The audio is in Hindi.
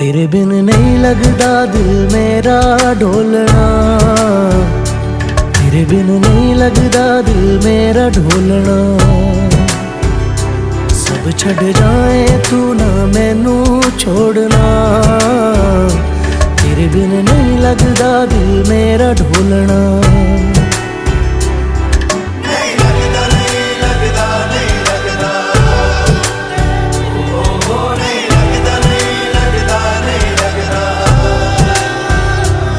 तेरे बिन नहीं लगदा दिल मेरा ढोलना, तेरे बिन नहीं लगदा दिल मेरा ढोलना। सब छड़ जाए तू ना मैनू छोड़ना, तेरे बिन नहीं लगदा दिल मेरा ढोलना।